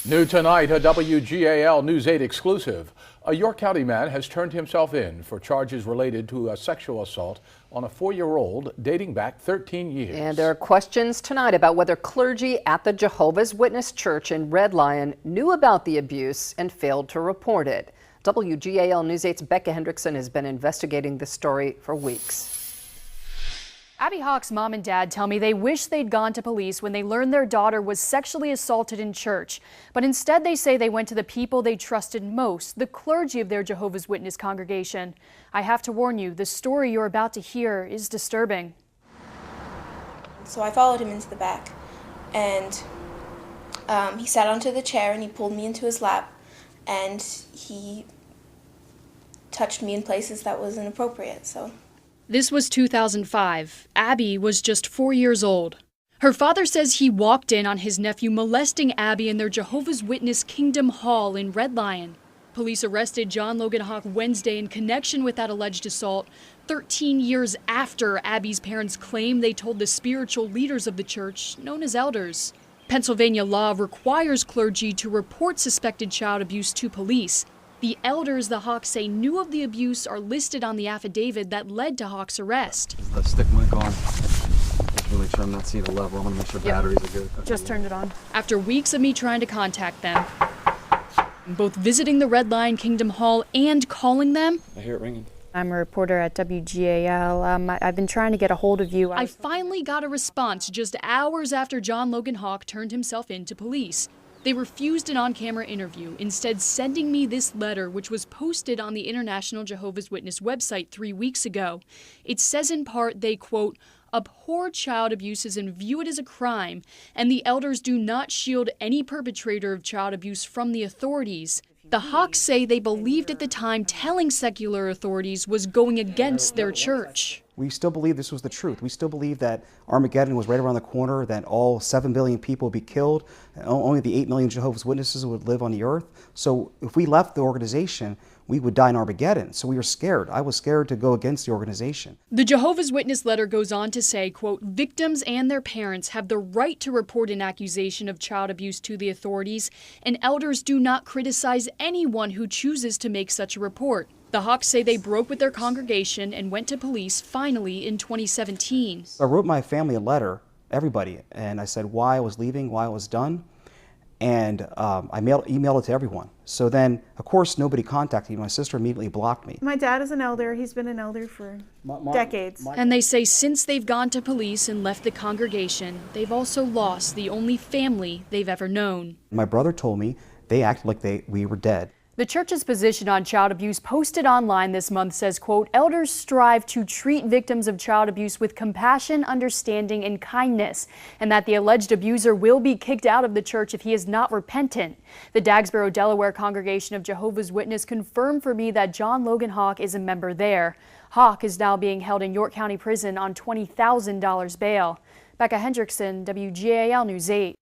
New tonight, a WGAL News 8 exclusive. A York County man has turned himself in for charges related to a sexual assault on a 4-year-old dating back 13 years. And there are questions tonight about whether clergy at the Jehovah's Witness Church in Red Lion knew about the abuse and failed to report it. WGAL News 8's Beccah Hendrickson has been investigating this story for weeks. Abby Haugh's mom and dad tell me they wish they'd gone to police when they learned their daughter was sexually assaulted in church. But instead they say they went to the people they trusted most, the clergy of their Jehovah's Witness congregation. I have to warn you, the story you're about to hear is disturbing. So I followed him into the back, and he sat onto the chair and he pulled me into his lap, and he touched me in places that was inappropriate. This was 2005. Abby was just 4 years old. Her father says he walked in on his nephew molesting Abby in their Jehovah's Witness Kingdom Hall in Red Lion. Police arrested John Logan Haugh Wednesday in connection with that alleged assault, 13 years after Abby's parents claim they told the spiritual leaders of the church, known as elders. Pennsylvania law requires clergy to report suspected child abuse to police. The elders the Haughs say knew of the abuse are listed on the affidavit that led to Haugh's arrest. The stick mic on. Just to make sure I'm not seeing a level. I want to make sure batteries are good. Okay. Just turned it on. After weeks of me trying to contact them, both visiting the Red Lion Kingdom Hall and calling them, I hear it ringing. I'm a reporter at WGAL. I've been trying to get a hold of you. I finally got a response just hours after John Logan Haugh turned himself in to police. They refused an on-camera interview, instead sending me this letter, which was posted on the International Jehovah's Witness website 3 weeks ago. It says in part they, quote, abhor child abuses and view it as a crime, and the elders do not shield any perpetrator of child abuse from the authorities. The Haughs say they believed at the time telling secular authorities was going against their church. We still believe this was the truth. We still believe that Armageddon was right around the corner, that all 7 billion people would be killed, and only the 8 million Jehovah's Witnesses would live on the earth. So if we left the organization, we would die in Armageddon. So we were scared. I was scared to go against the organization. The Jehovah's Witness letter goes on to say, quote, victims and their parents have the right to report an accusation of child abuse to the authorities, and elders do not criticize anyone who chooses to make such a report. The Haughs say they broke with their congregation and went to police finally in 2017. I wrote my family a letter, everybody, and I said why I was leaving, why I was done, and I emailed it to everyone. So then, of course, nobody contacted me. My sister immediately blocked me. My dad is an elder. He's been an elder for decades. And they say since they've gone to police and left the congregation, they've also lost the only family they've ever known. My brother told me they acted like we were dead. The church's position on child abuse posted online this month says, quote, elders strive to treat victims of child abuse with compassion, understanding, and kindness, and that the alleged abuser will be kicked out of the church if he is not repentant. The Dagsboro, Delaware congregation of Jehovah's Witness confirmed for me that John Logan Haugh is a member there. Haugh is now being held in York County Prison on $20,000 bail. Beccah Hendrickson, WGAL News 8.